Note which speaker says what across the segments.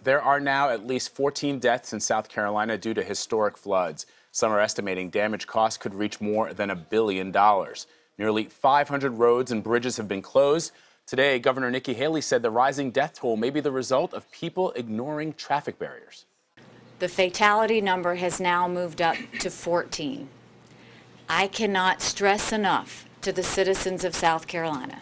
Speaker 1: There are now at least 14 deaths in South Carolina due to historic floods. Some are estimating damage costs could reach more than $1 billion. Nearly 500 roads and bridges have been closed. Today, Governor Nikki Haley said the rising death toll may be the result of people ignoring traffic barriers.
Speaker 2: The fatality number has now moved up to 14. I cannot stress enough to the citizens of South Carolina.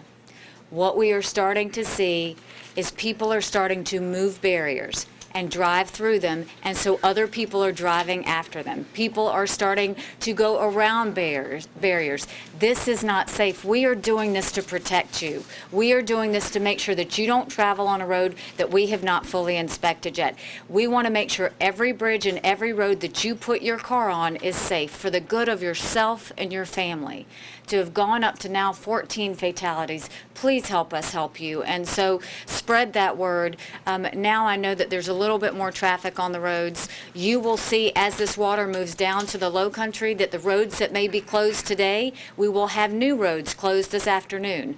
Speaker 2: What we are starting to see is people are starting to move barriers and drive through them, and so other people are driving after them. People are starting to go around barriers. This is not safe. We are doing this to protect you. We are doing this to make sure that you don't travel on a road that we have not fully inspected yet. We want to make sure every bridge and every road that you put your car on is safe for the good of yourself and your family. To have gone up to now 14 fatalities, please help us help you. And so spread that word. Now I know that there's a little bit more traffic on the roads. You will see as this water moves down to the low country that the roads that may be closed today, we will have new roads closed this afternoon.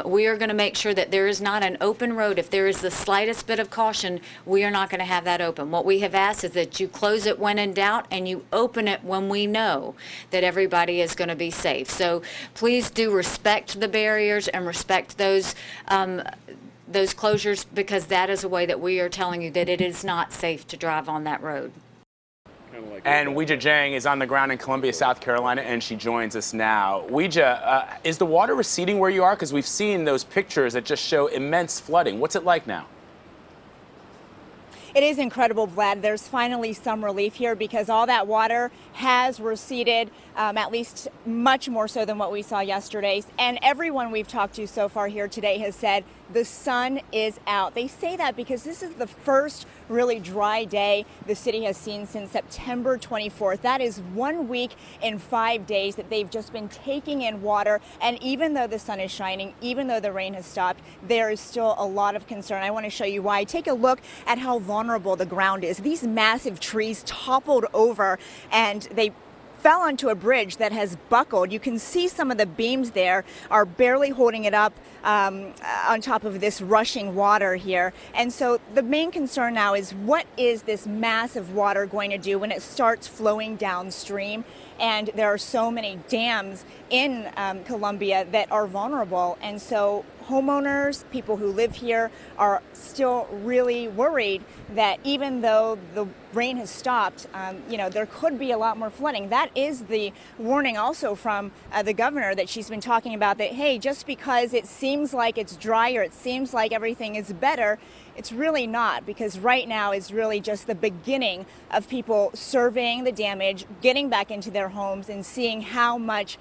Speaker 2: We are going to make sure that there is not an open road. If there is the slightest bit of caution, we are not going to have that open. What we have asked is that you close it when in doubt and you open it when we know that everybody is going to be safe. So please do respect the barriers and respect those closures, because that is a way that we are telling you that it is not safe to drive on that road.
Speaker 1: And Weijia Jiang is on the ground in Columbia, South Carolina, and she joins us now. Weijia, is the water receding where you are? Because we've seen those pictures that just show immense flooding. What's it like now?
Speaker 3: It is incredible, Vlad. There's finally some relief here because all that water has receded, at least much more so than what we saw yesterday. And everyone we've talked to so far here today has said the sun is out. They say that because this is the first really dry day the city has seen since September 24th. That is 1 week and 5 days that they've just been taking in water. And even though the sun is shining, even though the rain has stopped, there is still a lot of concern. I want to show you why. Take a look at how vulnerable the ground is. These massive trees toppled over and they fell onto a bridge that has buckled. You can see some of the beams there are barely holding it up on top of this rushing water here. And so the main concern now is, what is this massive water going to do when it starts flowing downstream? And there are so many dams in Columbia that are vulnerable. And so homeowners, people who live here, are still really worried that even though the rain has stopped, there could be a lot more flooding. That is the warning also from the governor that she's been talking about, that, hey, just because it seems like it's drier, it seems like everything is better, it's really not, because right now is really just the beginning of people surveying the damage, getting back into their homes and seeing how much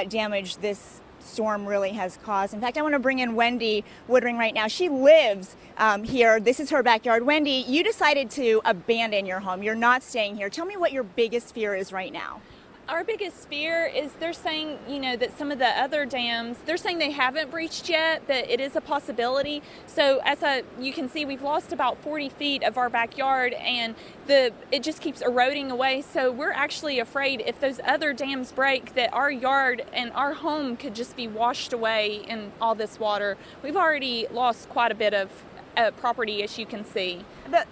Speaker 3: damage this storm really has caused. In fact, I want to bring in Wendy Woodring right now. She lives here. This is her backyard. Wendy, you decided to abandon your home. You're not staying here. Tell me what your biggest fear is right now.
Speaker 4: Our biggest fear is they're saying, that some of the other dams, they're saying they haven't breached yet, but it is a possibility. So you can see, we've lost about 40 feet of our backyard, and it just keeps eroding away. So we're actually afraid if those other dams break, that our yard and our home could just be washed away in all this water. We've already lost quite a bit of property, as you can see.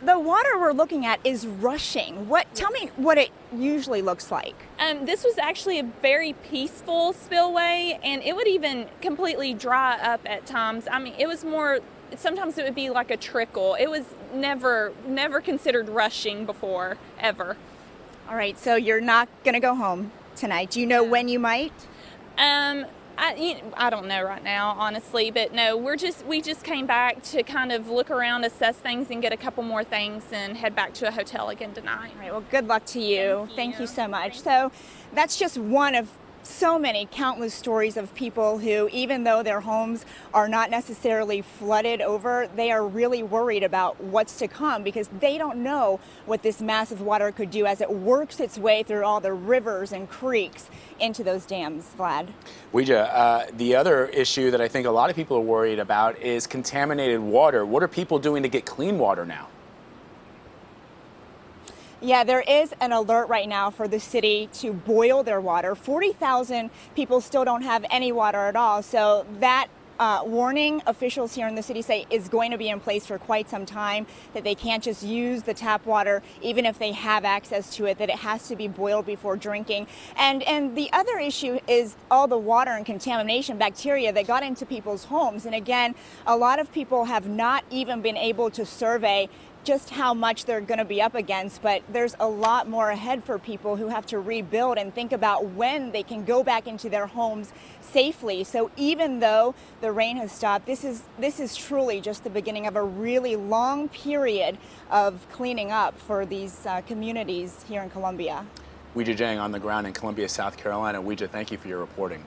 Speaker 3: The water we're looking at is rushing. Tell me what it usually looks like.
Speaker 4: This was actually a very peaceful spillway, and it would even completely dry up at times. I mean, it was more, sometimes it would be like a trickle. It was never considered rushing before, ever.
Speaker 3: All right, so you're not going to go home tonight. Do you know when you might?
Speaker 4: I don't know right now, honestly, but no, we just came back to kind of look around, assess things, and get a couple more things, and head back to a hotel again tonight.
Speaker 3: All right, well, good luck to you. Thank you so much. So that's just one of so many countless stories of people who, even though their homes are not necessarily flooded over, they are really worried about what's to come, because they don't know what this massive water could do as it works its way through all the rivers and creeks into those dams. Vlad.
Speaker 1: Weijia, the other issue that I think a lot of people are worried about is contaminated water. What are people doing to get clean water now?
Speaker 3: Yeah, there is an alert right now for the city to boil their water. 40,000 people still don't have any water at all. So that warning. Officials here in the city say is going to be in place for quite some time, that they can't just use the tap water even if they have access to it, that it has to be boiled before drinking. And the other issue is all the water and contamination, bacteria that got into people's homes. And again, a lot of people have not even been able to survey just how much they're going to be up against, but there's a lot more ahead for people who have to rebuild and think about when they can go back into their homes safely. So even though the rain has stopped, this is truly just the beginning of a really long period of cleaning up for these communities here in Columbia.
Speaker 1: Weijia Jiang on the ground in Columbia, South Carolina. Weijia, thank you for your reporting.